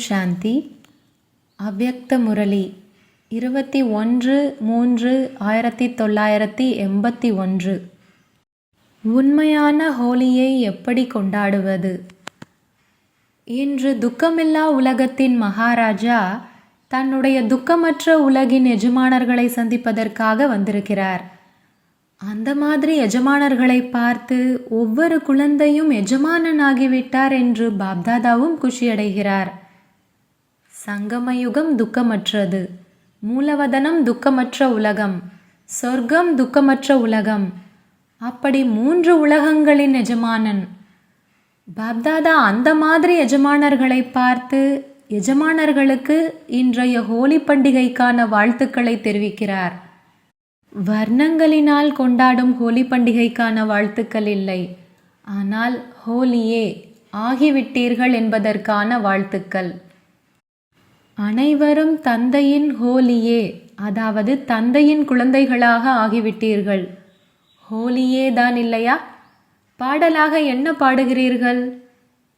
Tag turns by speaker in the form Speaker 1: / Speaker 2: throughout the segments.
Speaker 1: சாந்தி. அவ்யக்த முரளி 21/3/1981. உண்மையான ஹோலியை எப்படி கொண்டாடுவது? இன்று துக்கமில்லா உலகத்தின் மகாராஜா தன்னுடைய துக்கமற்ற உலகின் எஜமானர்களை சந்திப்பதற்காக வந்திருக்கிறார். அந்த மாதிரி எஜமானர்களை பார்த்து ஒவ்வொரு குழந்தையும் எஜமானனாகிவிட்டார் என்று பாப்தாதாவும் குஷியடைகிறார். சங்கமயுகம் துக்கமற்றது, மூலவதனம் துக்கமற்ற உலகம், சொர்க்கம் துக்கமற்ற உலகம். அப்படி 3 உலகங்களின் எஜமானன் பாப்தாதா அந்த மாதிரி எஜமானர்களை பார்த்து எஜமானர்களுக்கு இன்றைய ஹோலி பண்டிகைக்கான வாழ்த்துக்களை தெரிவிக்கிறார். வர்ணங்களினால் கொண்டாடும் ஹோலி பண்டிகைக்கான வாழ்த்துக்கள் இல்லை, ஆனால் ஹோலியே ஆகிவிட்டீர்கள் என்பதற்கான வாழ்த்துக்கள். அனைவரும் தந்தையின் ஹோலியே, அதாவது தந்தையின் குழந்தைகளாக ஆகிவிட்டீர்கள். ஹோலியே தான் இல்லையா? பாடலாக என்ன பாடுகிறீர்கள்?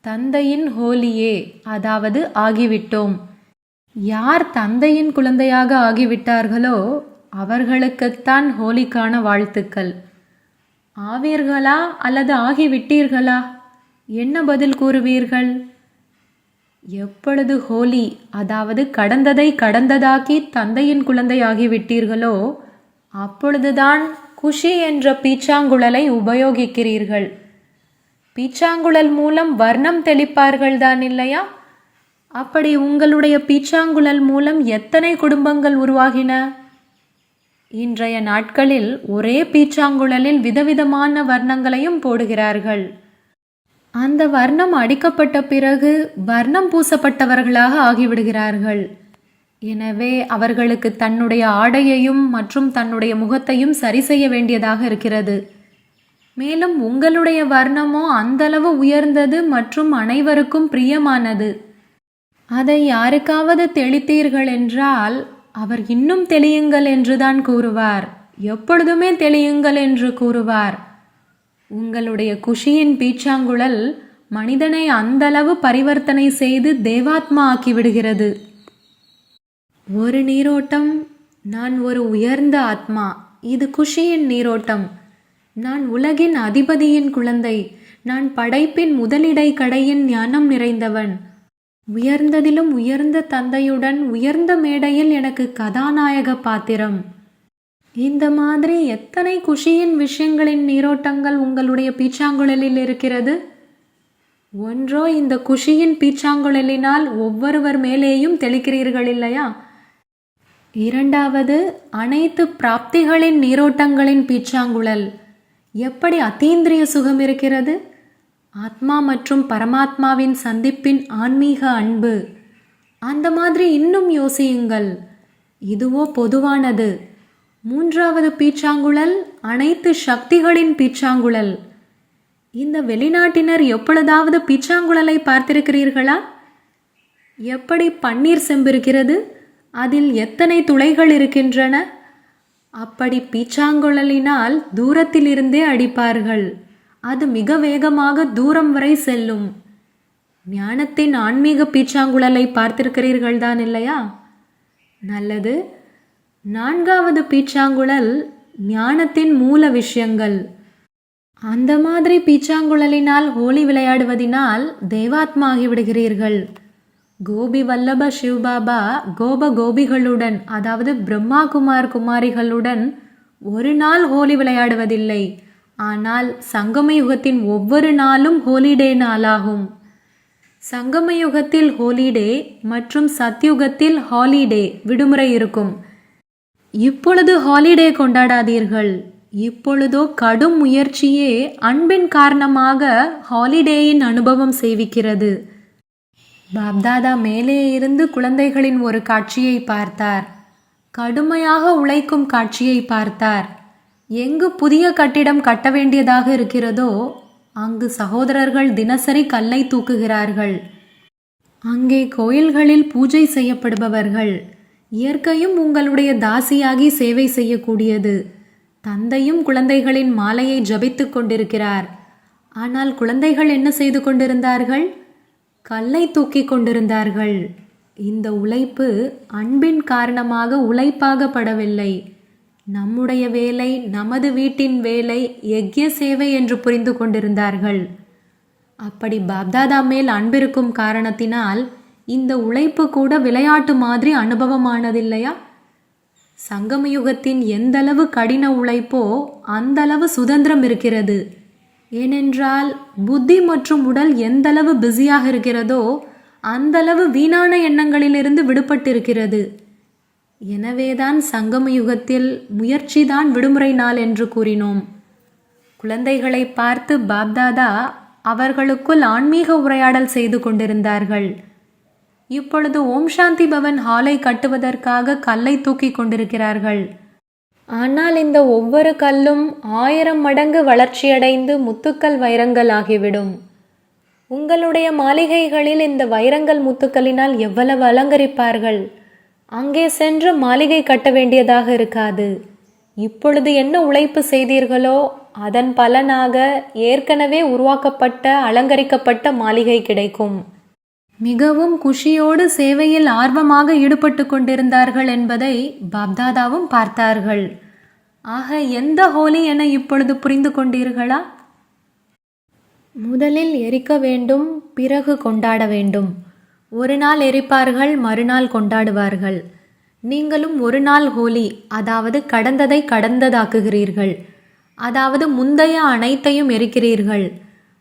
Speaker 1: தந்தையின் ஹோலியே, அதாவது ஆகிவிட்டோம். யார் தந்தையின் குழந்தையாக ஆகிவிட்டார்களோ அவர்களுக்குத்தான் ஹோலிக்கான வாழ்த்துக்கள். ஆவீர்களா அல்லது ஆகிவிட்டீர்களா? என்ன பதில் கூறுவீர்கள்? எப்பொழுது ஹோலி, அதாவது கடந்ததை கடந்ததாக்கி தந்தையின் குழந்தை ஆகிவிட்டீர்களோ அப்பொழுதுதான் குஷி என்ற பீச்சாங்குழலை உபயோகிக்கிறீர்கள். பீச்சாங்குழல் மூலம் வர்ணம் தெளிப்பார்கள் தான் இல்லையா? அப்படி உங்களுடைய பீச்சாங்குழல் மூலம் எத்தனை குடும்பங்கள் உருவாகின? இன்றைய நாட்களில் ஒரே பீச்சாங்குழலில் விதவிதமான வர்ணங்களையும் போடுகிறார்கள். அந்த வர்ணம் அடிக்கப்பட்ட பிறகு வர்ணம் பூசப்பட்டவர்களாக ஆகிவிடுகிறார்கள். எனவே அவர்களுக்கு தன்னுடைய ஆடையையும் மற்றும் தன்னுடைய முகத்தையும் சரி செய்ய வேண்டியதாக இருக்கிறது. மேலும் உங்களுடைய வர்ணமோ அந்தளவு உயர்ந்தது மற்றும் அனைவருக்கும் பிரியமானது. அதை யாருக்காவது தெளித்தீர்கள் என்றால் அவர் இன்னும் தெளியுங்கள் என்றுதான் கூறுவார், எப்பொழுதுமே தெளியுங்கள் என்று கூறுவார். உங்களுடைய குஷியின் பீச்சாங்குழல் மனிதனை அந்தளவு பரிவர்த்தனை செய்து தேவாத்மா ஆக்கிவிடுகிறது. ஒரு நீரோட்டம், நான் ஒரு உயர்ந்த ஆத்மா, இது குஷியின் நீரோட்டம். நான் உலகின் அதிபதியின் குழந்தை, நான் படைப்பின் முதலிடை கடையின் ஞானம் நிறைந்தவன். உயர்ந்ததிலும் உயர்ந்த தந்தையுடன் உயர்ந்த மேடையில் எனக்கு கதாநாயக பாத்திரம். இந்த மாதிரி எத்தனை குஷியின் விஷயங்களின் நீரோட்டங்கள் உங்களுடைய பீச்சாங்குழலில் இருக்கிறது. ஒன்றோ இந்த குஷியின் பீச்சாங்குழலினால் ஒவ்வொருவர் மேலேயும் தெளிக்கிறீர்கள் இல்லையா? இரண்டாவது, அனைத்து பிராப்திகளின் நீரோட்டங்களின் பீச்சாங்குழல். எப்படி அதீந்திரிய சுகம் இருக்கிறது? ஆத்மா மற்றும் பரமாத்மாவின் சந்திப்பின் ஆன்மீக அன்பு. அந்த மாதிரி இன்னும் யோசியுங்கள். இதுவோ பொதுவானது. மூன்றாவது பீச்சாங்குழல் அனைத்து சக்திகளின் பீச்சாங்குழல். இந்த வெளிநாட்டினர் எப்பொழுதாவது பீச்சாங்குழலை பார்த்திருக்கிறீர்களா? எப்படி பன்னீர் செம்பிருக்கிறது, அதில் எத்தனை துளைகள் இருக்கின்றன. அப்படி பீச்சாங்குழலினால் தூரத்திலிருந்தே அடிப்பார்கள். அது மிக வேகமாக தூரம் வரை செல்லும். ஞானத்தின் ஆன்மீக பீச்சாங்குழலை பார்த்திருக்கிறீர்கள் தான் இல்லையா? நல்லது. நான்காவது பீச்சாங்குழல் ஞானத்தின் மூல விஷயங்கள். அந்த மாதிரி பீச்சாங்குழலினால் ஹோலி விளையாடுவதினால் தேவாத்மா ஆகிவிடுகிறீர்கள். கோபி வல்லப சிவபாபா கோபிகளுடன், அதாவது பிரம்மா குமார் குமாரிகளுடன் ஒரு நாள் ஹோலி விளையாடுவதில்லை. ஆனால் சங்கமயுகத்தின் ஒவ்வொரு நாளும் ஹோலிடே நாளாகும். சங்கமயுகத்தில் ஹோலிடே மற்றும் சத்யுகத்தில் ஹாலிடே விடுமுறை இருக்கும். இப்பொழுது ஹாலிடே கொண்டாடாதீர்கள். இப்பொழுதோ கடும் முயற்சியே அன்பின் காரணமாக ஹாலிடேயின் அனுபவம் செய்விக்கிறது. பாப்தாதா மேலே இருந்து குழந்தைகளின் ஒரு காட்சியை பார்த்தார். கடுமையாக உழைக்கும் காட்சியை பார்த்தார். எங்கு புதிய கட்டிடம் கட்ட வேண்டியதாக இருக்கிறதோ அங்கு சகோதரர்கள் தினசரி கல்லை தூக்குகிறார்கள். அங்கே கோயில்களில் பூஜை செய்யப்படுபவர்கள். இயற்கையும் உங்களுடைய தாசியாகி சேவை செய்யக்கூடியது. தந்தையும் குழந்தைகளின் மாலையை ஜபித்து கொண்டிருக்கிறார். ஆனால் குழந்தைகள் என்ன செய்து கொண்டிருந்தார்கள்? கல்லை தூக்கி கொண்டிருந்தார்கள். இந்த உழைப்பு அன்பின் காரணமாக உழைப்பாகப்படவில்லை. நம்முடைய வேலை, நமது வீட்டின் வேலை யக்ஞ சேவை என்று புரிந்து கொண்டிருந்தார்கள். அப்படி பாப்தாதா மேல் அன்பிருக்கும் காரணத்தினால் இந்த உழைப்பு கூட விளையாட்டு மாதிரி அனுபவமானதில்லையா? சங்கமயுகத்தின் எந்தளவு கடின உழைப்போ அந்தளவு சுதந்திரம் இருக்கிறது. ஏனென்றால் புத்தி மற்றும் உடல் எந்தளவு பிஸியாக இருக்கிறதோ அந்தளவு வீணான எண்ணங்களிலிருந்து விடுபட்டிருக்கிறது. எனவேதான் சங்கமயுகத்தில் முயற்சிதான் விடுமுறை நாள் என்று கூறினோம். குழந்தைகளை பார்த்து பாப்தாதா அவர்களுக்குள் ஆன்மீக உரையாடல் செய்து கொண்டிருந்தார்கள். இப்பொழுது ஓம் சாந்தி பவன் ஹாலை கட்டுவதற்காக கல்லை தூக்கி கொண்டிருக்கிறார்கள். ஆனால் இந்த ஒவ்வொரு கல்லும் 1000 மடங்கு வளர்ச்சியடைந்து முத்துக்கள் வைரங்கள் ஆகிவிடும். உங்களுடைய மாளிகைகளில் இந்த வைரங்கள் முத்துக்களினால் எவ்வளவு அலங்கரிப்பார்கள். அங்கே சென்று மாளிகை கட்ட வேண்டியதாக இருக்காது. இப்பொழுது என்ன உழைப்பு செய்தீர்களோ அதன் பலனாக ஏற்கனவே உருவாக்கப்பட்ட அலங்கரிக்கப்பட்ட மாளிகை கிடைக்கும். மிகவும் குஷியோடு சேவையில் ஆர்வமாக ஈடுபட்டு கொண்டிருந்தார்கள் என்பதை பாப்தாதாவும் பார்த்தார்கள். ஆக எந்த ஹோலி என இப்பொழுது புரிந்து கொண்டீர்களா? முதலில் எரிக்க வேண்டும், பிறகு கொண்டாட வேண்டும். ஒரு நாள் எரிப்பார்கள், மறுநாள் கொண்டாடுவார்கள். நீங்களும் ஒரு நாள் ஹோலி, அதாவது கடந்ததை கடந்ததாக்குகிறீர்கள். அதாவது முந்தைய அனைத்தையும் எரிக்கிறீர்கள்.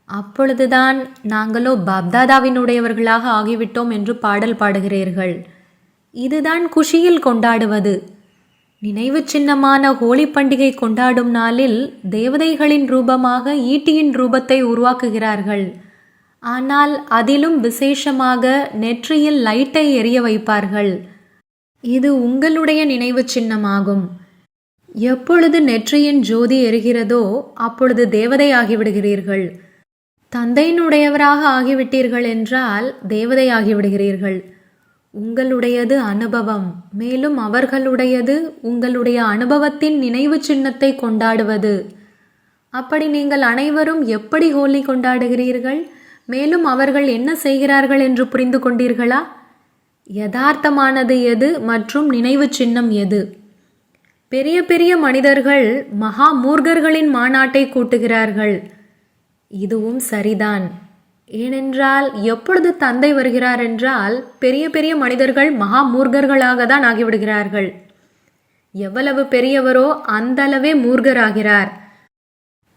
Speaker 1: அப்பொழுதுதான் நாங்களோ பாப்தாதாவினுடையவர்களாக ஆகிவிட்டோம் என்று பாடல் பாடுகிறீர்கள். இதுதான் குஷியில் கொண்டாடுவது. நினைவு சின்னமான ஹோலி பண்டிகை கொண்டாடும் நாளில் தேவதைகளின் ரூபமாக ஈட்டியின் ரூபத்தை உருவாக்குகிறார்கள். ஆனால் அதிலும் விசேஷமாக நெற்றியில் லைட்டை எரிய வைப்பார்கள். இது உங்களுடைய நினைவு சின்னமாகும். எப்பொழுது நெற்றியின் ஜோதி எரிகிறதோ அப்பொழுது தேவதை ஆகிவிடுகிறீர்கள். தந்தையினுடையவராக ஆகிவிட்டீர்கள் என்றால் தேவதை ஆகிவிடுகிறீர்கள். உங்களுடையது அனுபவம், மேலும் அவர்களுடையது உங்களுடைய அனுபவத்தின் நினைவு சின்னத்தை கொண்டாடுவது. அப்படி நீங்கள் அனைவரும் எப்படி ஹோலி கொண்டாடுகிறீர்கள், மேலும் அவர்கள் என்ன செய்கிறார்கள் என்று புரிந்து கொண்டீர்களா? யதார்த்தமானது எது மற்றும் நினைவு சின்னம் எது? பெரிய பெரிய மனிதர்கள் மகா மூர்கர்களின் மாநாட்டை கூட்டுகிறார்கள். இதுவும் சரிதான். ஏனென்றால் எப்பொழுது தந்தை வருகிறார் என்றால் பெரிய பெரிய மனிதர்கள் மகா மூர்கர்களாக தான் ஆகிவிடுகிறார்கள். எவ்வளவு பெரியவரோ அந்தளவே மூர்கராகிறார்.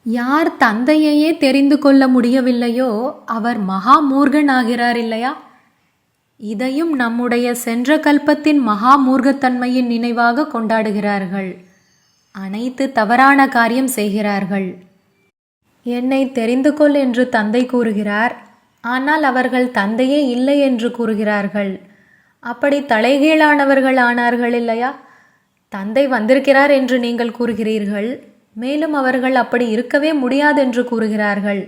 Speaker 1: யார் தந்தையையே தெரிந்து கொள்ள முடியவில்லையோ அவர் மகா மூர்கன் ஆகிறார் இல்லையா? இதையும் நம்முடைய சென்ற கல்பத்தின் மகா மூர்க்கத்தன்மையின் நினைவாக கொண்டாடுகிறார்கள். அனைத்து தவறான காரியம் செய்கிறார்கள். என்னை தெரிந்து கொள் என்று தந்தை கூறுகிறார். ஆனால் அவர்கள் தந்தையே இல்லை என்று கூறுகிறார்கள். அப்படி தலைகீழானவர்கள் ஆனார்கள் இல்லையா? தந்தை வந்திருக்கிறார் என்று நீங்கள் கூறுகிறீர்கள். மேலும் அவர்கள் அப்படி இருக்கவே முடியாது என்று கூறுகிறார்கள்.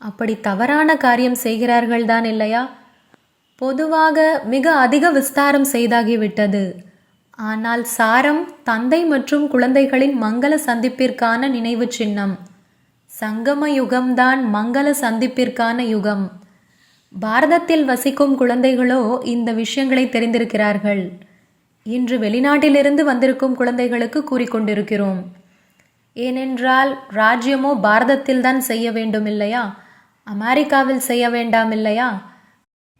Speaker 1: அப்படி தவறான காரியம் செய்கிறார்கள் தான் இல்லையா? பொதுவாக மிக அதிக விஸ்தாரம் செய்தாகிவிட்டது. ஆனால் சாரம் தந்தை மற்றும் குழந்தைகளின் மங்கள சந்திப்பிற்கான நினைவு சின்னம். சங்கம யுகம்தான் மங்கள சந்திப்பிற்கான யுகம். பாரதத்தில் வசிக்கும் குழந்தைகளோ இந்த விஷயங்களை தெரிந்திருக்கிறார்கள். இன்று வெளிநாட்டிலிருந்து வந்திருக்கும் குழந்தைகளுக்கு கூறிக்கொண்டிருக்கிறோம். ஏனென்றால் ராஜ்யமோ பாரதத்தில்தான் செய்ய வேண்டும் இல்லையா? அமெரிக்காவில் செய்ய வேண்டாம் இல்லையா?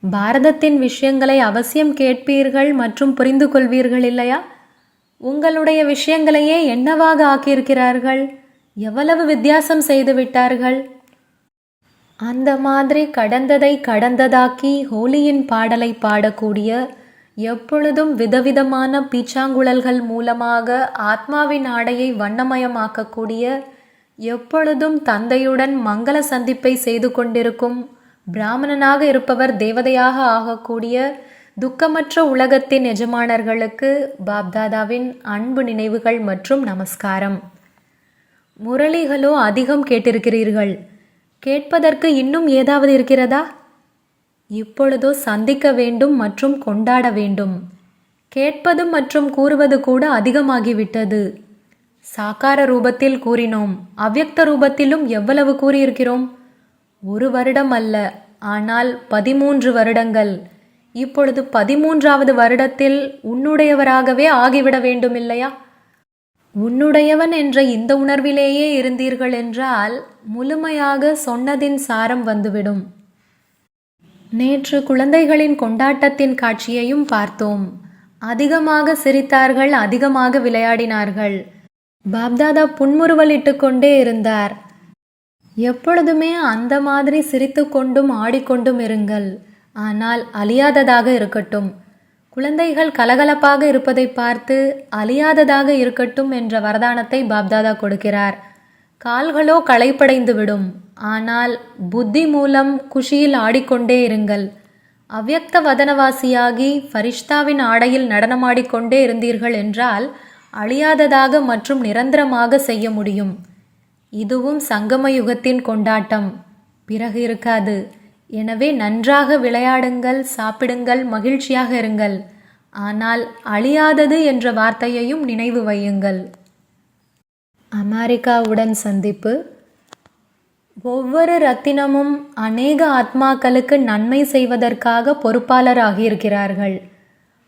Speaker 1: பாரதத்தின் விஷயங்களை அவசியம் கேட்பீர்கள் மற்றும் புரிந்து கொள்வீர்கள் இல்லையா? உங்களுடைய விஷயங்களையே என்னவாக ஆக்கியிருக்கிறார்கள்? எவ்வளவு வித்தியாசம் செய்து விட்டார்கள். அந்த மாதிரி கடந்ததை கடந்ததாக்கி ஹோலியின் பாடலை பாடக்கூடிய, எப்பொழுதும் விதவிதமான பீச்சாங்குழல்கள் மூலமாக ஆத்மாவின் ஆடையை வண்ணமயமாக்கக்கூடிய, எப்பொழுதும் தந்தையுடன் மங்கள சந்திப்பை செய்து கொண்டிருக்கும், பிராமணனாக இருப்பவர் தேவதையாக ஆகக்கூடிய துக்கமற்ற உலகத்தின் எஜமானர்களுக்கு பாப்தாதாவின் அன்பு நினைவுகள் மற்றும் நமஸ்காரம். முரளிகளோ அதிகம் கேட்டிருக்கிறீர்கள். கேட்பதற்கு இன்னும் ஏதாவது இருக்கிறதா? இப்பொழுதோ சந்திக்க வேண்டும் மற்றும் கொண்டாட வேண்டும். கேட்பது மற்றும் கூறுவது கூட அதிகமாகிவிட்டது. சாக்கார ரூபத்தில் கூறினோம், அவ்யக்த ரூபத்திலும் எவ்வளவு கூறியிருக்கிறோம்? 1 வருடம் அல்ல, ஆனால் 13 வருடங்கள். இப்பொழுது 13வது வருடத்தில் உன்னுடையவராகவே ஆகிவிட வேண்டுமில்லையா? உன்னுடையவன் என்ற இந்த உணர்விலேயே இருந்தீர்கள் என்றால் முழுமையாக சொன்னதின் சாரம் வந்துவிடும். நேற்று குழந்தைகளின் கொண்டாட்டத்தின் காட்சியையும் பார்த்தோம். அதிகமாக சிரித்தார்கள், அதிகமாக விளையாடினார்கள். பாப்தாதா புன்முறுவலிட்டு கொண்டே இருந்தார். எப்பொழுதுமே அந்த மாதிரி சிரித்து கொண்டும் ஆடிக்கொண்டும் இருங்கள், ஆனால் அழியாததாக இருக்கட்டும். குழந்தைகள் கலகலப்பாக இருப்பதை பார்த்து அழியாததாக இருக்கட்டும் என்ற வரதானத்தை பாப்தாதா கொடுக்கிறார். கால்களோ களைப்படைந்து விடும், ஆனால் புத்தி மூலம் குஷியில் ஆடிக்கொண்டே இருங்கள். அவ்யக்த வதனவாசியாகி ஃபரிஷ்தாவின் ஆடையில் நடனமாடிக்கொண்டே இருந்தீர்கள் என்றால் அழியாததாக மற்றும் நிரந்தரமாக செய்ய முடியும். இதுவும் சங்கம யுகத்தின் கொண்டாட்டம், பிறகு இருக்காது. எனவே நன்றாக விளையாடுங்கள், சாப்பிடுங்கள், மகிழ்ச்சியாக இருங்கள். ஆனால் அழியாதது என்ற வார்த்தையையும் நினைவு வையுங்கள். அமெரிக்காவுடன் சந்திப்பு. ஒவ்வொரு ரத்தினமும் அநேக ஆத்மாக்களுக்கு நன்மை செய்வதற்காக பொறுப்பாளர் ஆகியிருக்கிறார்கள்.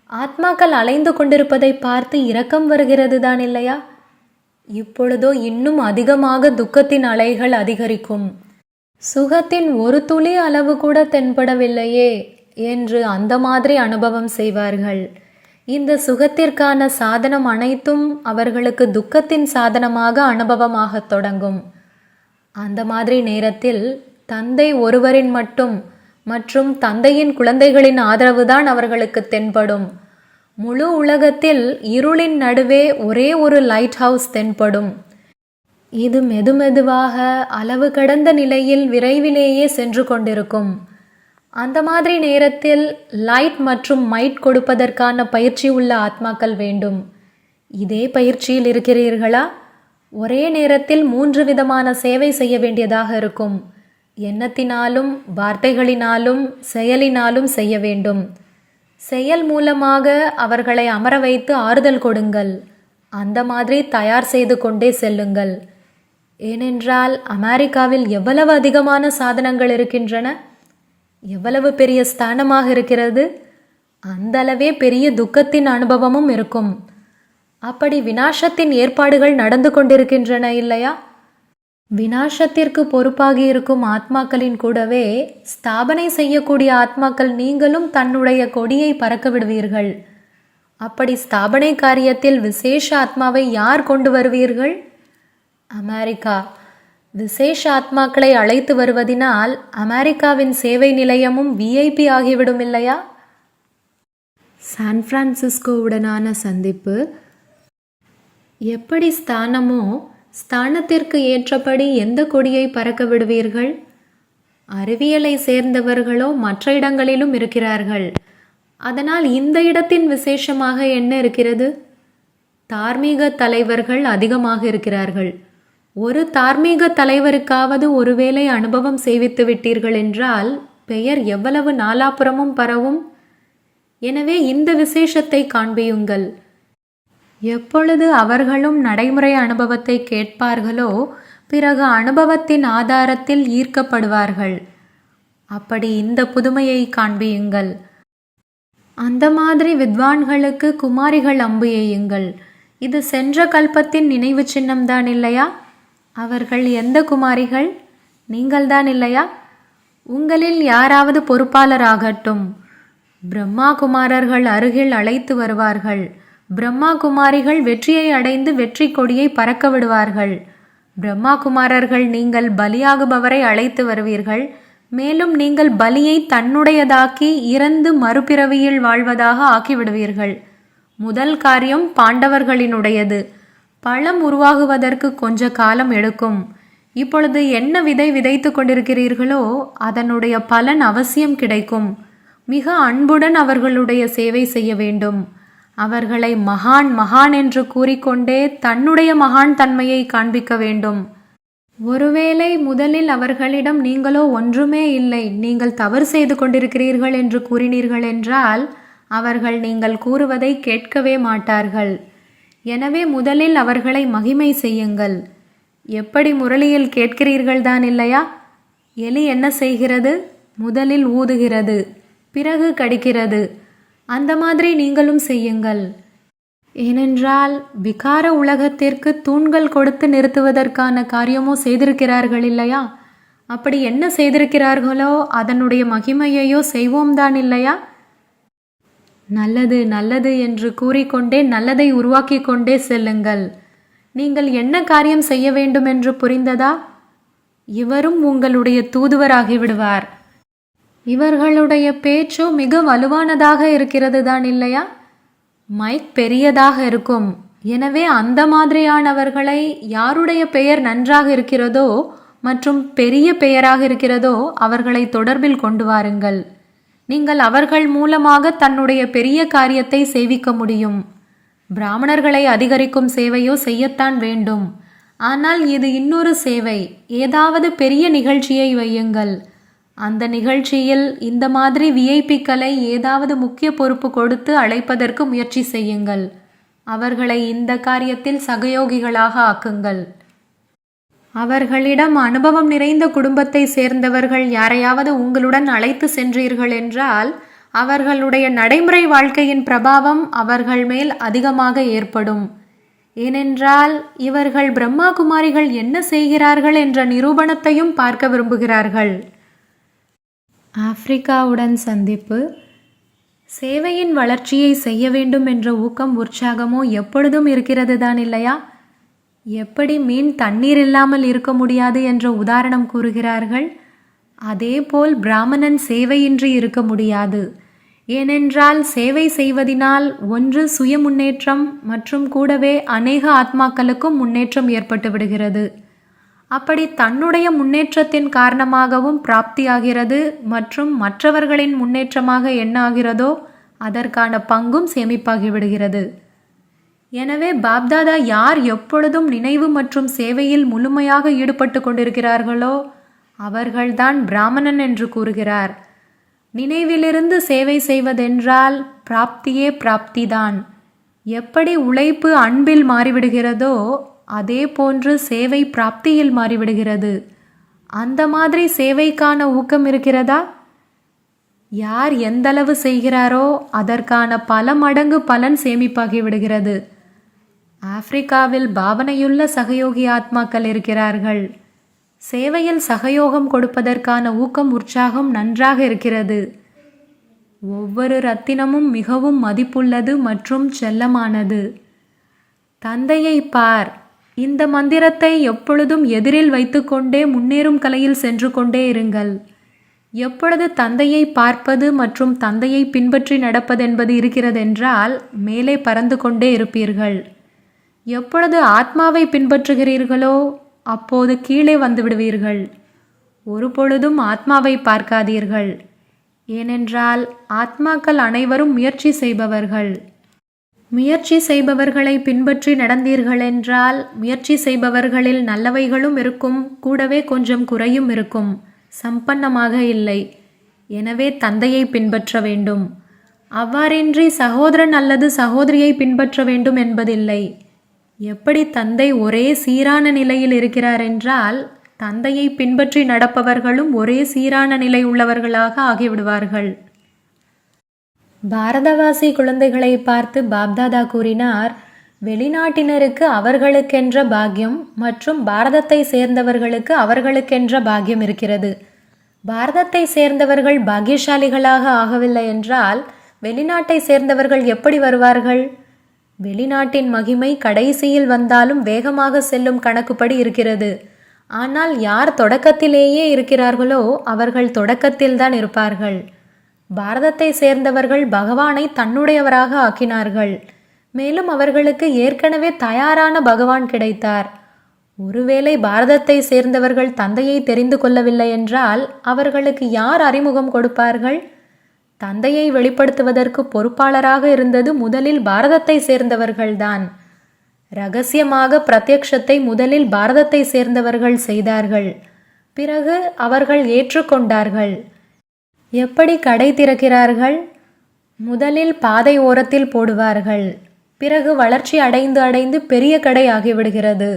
Speaker 1: ஆத்மாக்கள் அலைந்து கொண்டிருப்பதை பார்த்து இரக்கம் வருகிறது தான் இல்லையா? இப்பொழுதோ இன்னும் அதிகமாக துக்கத்தின் அலைகள் அதிகரிக்கும். சுகத்தின் ஒரு துளி அளவு கூட தென்படவில்லையே என்று அந்த மாதிரி அனுபவம் செய்வார்கள். இந்த சுகத்திற்கான சாதனம் அனைத்தும் அவர்களுக்கு துக்கத்தின் சாதனமாக அனுபவமாகத் தொடங்கும். அந்த மாதிரி நேரத்தில் தந்தை ஒருவரின் மட்டும் மற்றும் தந்தையின் குழந்தைகளின் ஆதரவுதான் அவர்களுக்கு தென்படும். முழு உலகத்தில் இருளின் நடுவே ஒரே ஒரு லைட் ஹவுஸ் தென்படும். இது மெதுமெதுவாக அளவு கடந்த நிலையில் விரைவிலேயே சென்று கொண்டிருக்கும். அந்த மாதிரி நேரத்தில் லைட் மற்றும் மைட் கொடுப்பதற்கான பயிற்சி உள்ள ஆத்மாக்கள் வேண்டும். இதே பயிற்சியில் இருக்கிறீர்களா? ஒரே நேரத்தில் 3 விதமான சேவை செய்ய வேண்டியதாக இருக்கும். எண்ணத்தினாலும் வார்த்தைகளினாலும் செயலினாலும் செய்ய வேண்டும். செயல் மூலமாக அவர்களை அமர வைத்து ஆறுதல் கொடுங்கள். அந்த மாதிரி தயார் செய்து கொண்டே செல்லுங்கள். ஏனென்றால் அமெரிக்காவில் எவ்வளவு அதிகமான சாதனங்கள் இருக்கின்றன, எவ்வளவு பெரிய ஸ்தானமாக இருக்கிறது, அந்தளவே பெரிய துக்கத்தின் அனுபவமும் இருக்கும். அப்படி விநாசத்தின் ஏற்பாடுகள் நடந்து கொண்டிருக்கின்றன இல்லையா? விநாசத்திற்கு பொறுப்பாகி இருக்கும் ஆத்மாக்களின் கூடவே ஸ்தாபனை செய்யக்கூடிய ஆத்மாக்கள் நீங்களும் தன்னுடைய கொடியை பறக்க விடுவீர்கள். அப்படி ஸ்தாபனை காரியத்தில் விசேஷ ஆத்மாவை யார் கொண்டு வருவீர்கள்? அமெரிக்கா. விசேஷ ஆத்மாக்களை அழைத்து வருவதினால் அமெரிக்காவின் சேவை நிலையமும் விஐபி ஆகிவிடும் இல்லையா? சான் பிரான்சிஸ்கோவுடனான சந்திப்பு. எப்படி ஸ்தானமோ ஸ்தானத்திற்கு ஏற்றபடி எந்த கொடியை பறக்க விடுவீர்கள்? அறிவியலை சேர்ந்தவர்களோ மற்ற இடங்களிலும் இருக்கிறார்கள். அதனால் இந்த இடத்தின் விசேஷமாக என்ன இருக்கிறது? தார்மீக தலைவர்கள் அதிகமாக இருக்கிறார்கள். ஒரு தார்மீக தலைவருக்காவது ஒருவேளை அனுபவம் செய்வித்து விட்டீர்கள் என்றால் பெயர் எவ்வளவு நாலாபுறமும் பரவும். எனவே இந்த விசேஷத்தை காண்பியுங்கள். எப்பொழுது அவர்களும் நடைமுறை அனுபவத்தை கேட்பார்களோ பிறகு அனுபவத்தின் ஆதாரத்தில் ஈர்க்கப்படுவார்கள். அப்படி இந்த புதுமையை காண்பியுங்கள். அந்த மாதிரி வித்வான்களுக்கு குமாரிகள் அம்பு எய்யுங்கள். இது சென்ற கல்பத்தின் நினைவு சின்னம்தான் இல்லையா? அவர்கள் எந்த குமாரிகள்? நீங்கள்தான் இல்லையா? உங்களில் யாராவது பொறுப்பாளராகட்டும். பிரம்மா குமாரர்கள் அருகில் அழைத்து வருவார்கள். பிரம்மா குமாரிகள் வெற்றியை அடைந்து வெற்றி கொடியை பறக்க விடுவார்கள். பிரம்மா குமாரர்கள் நீங்கள் பலியாகுபவரை அழைத்து வருவீர்கள். மேலும் நீங்கள் பலியை தன்னுடையதாக்கி இறந்து மறுபிறவியில் வாழ்வதாக ஆக்கிவிடுவீர்கள். முதல் காரியம் பாண்டவர்களினுடையது. பழம் உருவாகுவதற்கு கொஞ்ச காலம் எடுக்கும். இப்பொழுது என்ன விதை விதைத்து கொண்டிருக்கிறீர்களோ அதனுடைய பலன் அவசியம் கிடைக்கும். மிக அன்புடன் அவர்களுடைய சேவை செய்ய வேண்டும். அவர்களை மகான் மகான் என்று கூறிக்கொண்டே தன்னுடைய மகான் தன்மையை காண்பிக்க வேண்டும். ஒருவேளை முதலில் அவர்களிடம் நீங்களோ ஒன்றுமே இல்லை, நீங்கள் தவறு செய்து கொண்டிருக்கிறீர்கள் என்று கூறினீர்கள் என்றால் அவர்கள் நீங்கள் கூறுவதை கேட்கவே மாட்டார்கள். எனவே முதலில் அவர்களை மகிமை செய்யுங்கள். எப்படி முரளியில் கேட்கிறீர்கள் தான் இல்லையா? எலி என்ன செய்கிறது? முதலில் ஊதுகிறது, பிறகு கடிக்கிறது. அந்த மாதிரி நீங்களும் செய்யுங்கள். ஏனென்றால் விகார உலகத்திற்கு தூண்கள் கொடுத்து நிறுத்துவதற்கான காரியமோ செய்திருக்கிறார்கள் இல்லையா? அப்படி என்ன செய்திருக்கிறார்களோ அதனுடைய மகிமையையோ செய்வோம் தான் இல்லையா? நல்லது நல்லது என்று கூறிக்கொண்டே நல்லதை உருவாக்கி கொண்டே செல்லுங்கள். நீங்கள் என்ன காரியம் செய்ய வேண்டும் என்று புரிந்ததா? இவரும் உங்களுடைய தூதுவராகிவிடுவார். இவர்களுடைய பேச்சோ மிக வலுவானதாக இருக்கிறது தான் இல்லையா? மைக் பெரியதாக இருக்கும். எனவே அந்த மாதிரியானவர்களை யாருடைய பெயர் நன்றாக இருக்கிறதோ மற்றும் பெரிய பெயராக இருக்கிறதோ அவர்களை தொடர்பில் கொண்டு வாருங்கள். நீங்கள் அவர்கள் மூலமாக தன்னுடைய பெரிய காரியத்தை செய்விக்க முடியும். பிராமணர்களை அதிகரிக்கும் சேவையோ செய்யத்தான் வேண்டும். ஆனால் இது இன்னொரு சேவை. ஏதாவது பெரிய நிகழ்ச்சியை வையுங்கள். அந்த நிகழ்ச்சியில் இந்த மாதிரி விஐபிக்களை ஏதாவது முக்கிய பொறுப்பு கொடுத்து அழைப்பதற்கு முயற்சி செய்யுங்கள். அவர்களை இந்த காரியத்தில் சகயோகிகளாக ஆக்குங்கள். அவர்களிடம் அனுபவம் நிறைந்த குடும்பத்தை சேர்ந்தவர்கள் யாரையாவது உங்களுடன் அழைத்து சென்றீர்கள் என்றால் அவர்களுடைய நடைமுறை வாழ்க்கையின் பிரபாவம் அவர்கள் மேல் அதிகமாக ஏற்படும். ஏனென்றால் இவர்கள் பிரம்மா குமாரிகள் என்ன செய்கிறார்கள் என்ற நிரூபணத்தையும் பார்க்க விரும்புகிறார்கள். ஆப்பிரிக்காவுடன் சந்திப்பு. சேவையின் வளர்ச்சியை செய்ய வேண்டும் என்ற ஊக்கம் உற்சாகமோ எப்பொழுதும் இருக்கிறது தான் இல்லையா? எப்படி மீன் தண்ணீர் இல்லாமல் இருக்க முடியாது என்ற உதாரணம் கூறுகிறார்கள். அதேபோல் பிராமணன் சேவையின்றி இருக்க முடியாது. ஏனென்றால் சேவை செய்வதினால் ஒன்று சுய முன்னேற்றம் மற்றும் கூடவே அநேக ஆத்மாக்களுக்கும் முன்னேற்றம் ஏற்பட்டு விடுகிறது. அப்படி தன்னுடைய முன்னேற்றத்தின் காரணமாகவும் பிராப்தியாகிறது மற்றும் மற்றவர்களின் முன்னேற்றமாக என்ன ஆகிறதோ அதற்கான பங்கும் சேமிப்பாகிவிடுகிறது. எனவே பாப்தாதா யார் எப்பொழுதும் நினைவு மற்றும் சேவையில் முழுமையாக ஈடுபட்டு கொண்டிருக்கிறார்களோ அவர்கள்தான் பிராமணன் என்று கூறுகிறார். நினைவிலிருந்து சேவை செய்வதென்றால் பிராப்தியே பிராப்திதான். எப்படி உழைப்பு அன்பில் மாறிவிடுகிறதோ அதே போன்று சேவை பிராப்தியில் மாறிவிடுகிறது. அந்த மாதிரி சேவைக்கான ஊக்கம் இருக்கிறதா? யார் எந்தளவு செய்கிறாரோ அதற்கான பல மடங்கு பலன் சேமிப்பாகி விடுகிறது. ஆப்பிரிக்காவில் பாவனையுள்ள சகயோகி ஆத்மாக்கள் இருக்கிறார்கள். சேவையில் சகயோகம் கொடுப்பதற்கான ஊக்கம் உற்சாகம் நன்றாக இருக்கிறது. ஒவ்வொரு ரத்தினமும் மிகவும் மதிப்புள்ளது மற்றும் செல்லமானது. தந்தையை பார். இந்த மந்திரத்தை எப்பொழுதும் எதிரில் வைத்துக்கொண்டே முன்னேறும் கலையில் சென்று கொண்டே இருங்கள். எப்பொழுது தந்தையை பார்ப்பது மற்றும் தந்தையை பின்பற்றி நடப்பதென்பது இருக்கிறதென்றால் மேலே பறந்து கொண்டே இருப்பீர்கள். எப்பொழுது ஆத்மாவை பின்பற்றுகிறீர்களோ அப்போது கீழே வந்து விடுவீர்கள். ஒரு பொழுதும் ஆத்மாவை பார்க்காதீர்கள். ஏனென்றால் ஆத்மாக்கள் அனைவரும் முயற்சி செய்பவர்கள். முயற்சி செய்பவர்களை பின்பற்றி நடந்தீர்களென்றால் முயற்சி செய்பவர்களில் நல்லவைகளும் இருக்கும், கூடவே கொஞ்சம் குறையும் இருக்கும். சம்பன்னமாக இல்லை. எனவே தந்தையை பின்பற்ற வேண்டும். அவ்வாறின்றி சகோதரன் அல்லது சகோதரியை பின்பற்ற வேண்டும் என்பதில்லை. எப்படி தந்தை ஒரே சீரான நிலையில் இருக்கிறார் என்றால் தந்தையை பின்பற்றி நடப்பவர்களும் ஒரே சீரான நிலை உள்ளவர்களாக ஆகிவிடுவார்கள். பாரதவாசி குழந்தைகளை பார்த்து பாப்தாதா கூறினார், வெளிநாட்டினருக்கு அவர்களுக்கென்ற பாக்கியம் மற்றும் பாரதத்தை சேர்ந்தவர்களுக்கு அவர்களுக்கென்ற பாக்கியம் இருக்கிறது. பாரதத்தை சேர்ந்தவர்கள் பாக்கியசாலிகளாக ஆகவில்லை என்றால் வெளிநாட்டை சேர்ந்தவர்கள் எப்படி வருவார்கள்? வெளிநாட்டின் மகிமை கடைசியில் வந்தாலும் வேகமாக செல்லும் கணக்குப்படி இருக்கிறது. ஆனால் யார் தொடக்கத்திலேயே இருக்கிறார்களோ அவர்கள் தொடக்கத்தில்தான் இருப்பார்கள். பாரதத்தை சேர்ந்தவர்கள் பகவானை தன்னுடையவராக ஆக்கினார்கள். மேலும் அவர்களுக்கு ஏற்கனவே தயாரான பகவான் கிடைத்தார். ஒருவேளை பாரதத்தை சேர்ந்தவர்கள் தந்தையை தெரிந்து கொள்ளவில்லை என்றால் அவர்களுக்கு யார் அறிமுகம் கொடுப்பார்கள்? தந்தையை வெளிப்படுத்துவதற்கு பொறுப்பாளராக இருந்தது முதலில் பாரதத்தை சேர்ந்தவர்கள்தான். இரகசியமாக பிரத்யக்ஷத்தை முதலில் பாரதத்தை சேர்ந்தவர்கள் செய்தார்கள். பிறகு அவர்கள் ஏற்றுக்கொண்டார்கள். எப்படி கடை திறக்கிறார்கள்? முதலில் பாதை ஓரத்தில் போடுவார்கள். பிறகு வளர்ச்சி அடைந்து அடைந்து பெரிய கடை ஆகிவிடுகிறது.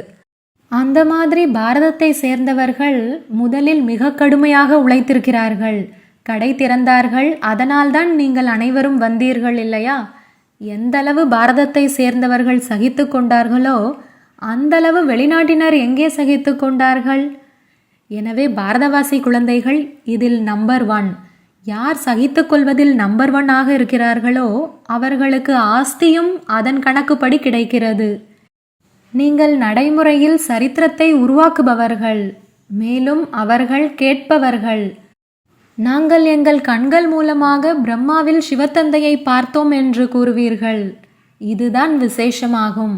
Speaker 1: அந்த மாதிரி பாரதத்தை சேர்ந்தவர்கள் முதலில் மிக கடுமையாக உழைத்திருக்கிறார்கள். கடை திறந்தார்கள், அதனால்தான் நீங்கள் அனைவரும் வந்தீர்கள் இல்லையா? எந்தளவு பாரதத்தை சேர்ந்தவர்கள் சகித்து கொண்டார்களோ அந்தளவு வெளிநாட்டினர் எங்கே சகித்து கொண்டார்கள்? எனவே பாரதவாசி குழந்தைகள் இதில் நம்பர் 1. யார் சகித்து கொள்வதில் நம்பர் 1 ஆக இருக்கிறார்களோ அவர்களுக்கு ஆஸ்தியும் அதன் கணக்குப்படி கிடைக்கிறது. நீங்கள் நடைமுறையில் சரித்திரத்தை உருவாக்குபவர்கள், மேலும் அவர்கள் கேட்பவர்கள். நாங்கள் எங்கள் கண்கள் மூலமாக பிரம்மாவில் சிவத்தந்தையை பார்த்தோம் என்று கூறுவீர்கள். இதுதான் விசேஷமாகும்.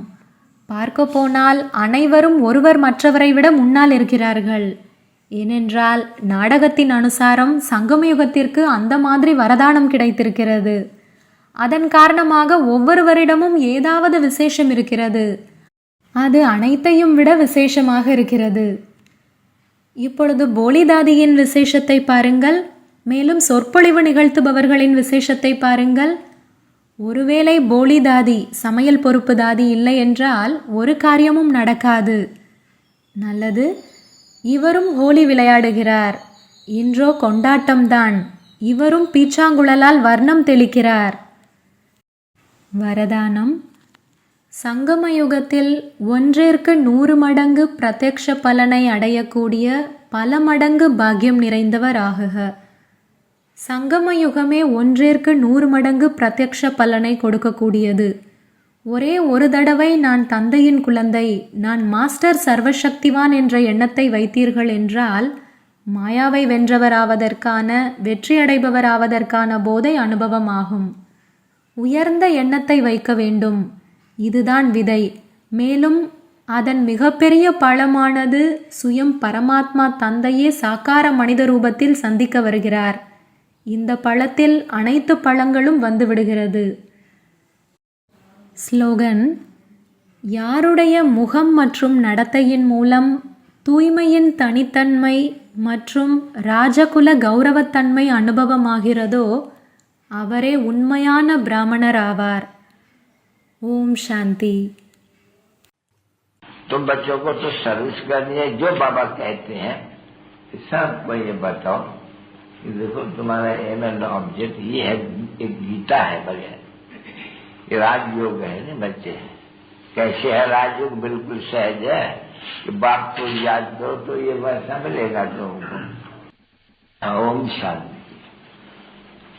Speaker 1: பார்க்க போனால் அனைவரும் ஒருவர் மற்றவரை விட முன்னால் இருக்கிறார்கள். ஏனென்றால் நாடகத்தின் அனுசாரம் சங்கமயுகத்திற்கு அந்த மாதிரி வரதானம் கிடைத்திருக்கிறது. அதன் காரணமாக ஒவ்வொருவரிடமும் ஏதாவது விசேஷம் இருக்கிறது. அது அனைத்தையும் விட விசேஷமாக இருக்கிறது. இப்பொழுது போலிதாதியின் விசேஷத்தை பாருங்கள். மேலும் சொற்பொழிவு நிகழ்த்துபவர்களின் விசேஷத்தை பாருங்கள். ஒருவேளை போலிதாதி, சமையல் பொறுப்பு தாதி இல்லை என்றால் ஒரு காரியமும் நடக்காது. நல்லது, இவரும் ஹோலி விளையாடுகிறார். இன்றோ கொண்டாட்டம்தான். இவரும் பீச்சாங்குழலால் வர்ணம் தெளிக்கிறார். வரதானம்: சங்கமயுகத்தில் 1ற்கு 100 மடங்கு பிரத்யக்ஷ பலனை அடையக்கூடிய பல மடங்கு பாக்கியம் நிறைந்தவர் ஆகுக. சங்கமயுகமே 1ற்கு 100 மடங்கு பிரத்யக்ஷ பலனை கொடுக்கக்கூடியது. ஒரே ஒரு தடவை நான் தந்தையின் குழந்தை, நான் மாஸ்டர் சர்வசக்திவான் என்ற எண்ணத்தை வைத்தீர்கள் என்றால் மாயாவை வென்றவராவதற்கான, வெற்றியடைபவராவதற்கான போதை அனுபவமாகும். உயர்ந்த எண்ணத்தை வைக்க வேண்டும். இதுதான் விதை. மேலும் அதன் மிகப்பெரிய பழமானது சுயம் பரமாத்மா தந்தையே சாக்கார மனித ரூபத்தில் சந்திக்க வருகிறார். இந்த பழத்தில் அனைத்து பழங்களும் வந்துவிடுகிறது. ஸ்லோகன்: யாருடைய முகம் மற்றும் நடத்தையின் மூலம் தூய்மையின் தனித்தன்மை மற்றும் ராஜகுல கௌரவத்தன்மை அனுபவமாகிறதோ அவரே உண்மையான பிராமணர் ஆவார். ओम शांति।
Speaker 2: तो बच्चों को तो सर्विस करनी है। जो बाबा कहते हैं सबको ये बताओ कि देखो तुम्हारा एम एंड ऑब्जेक्ट ये है, एक गीता है बढ़िया, ये राजयोग है ना बच्चे। कैसे है राजयोग? बिल्कुल सहज है कि बाप को याद करो तो ये वैसा मिलेगा तुमको। ओम शांति।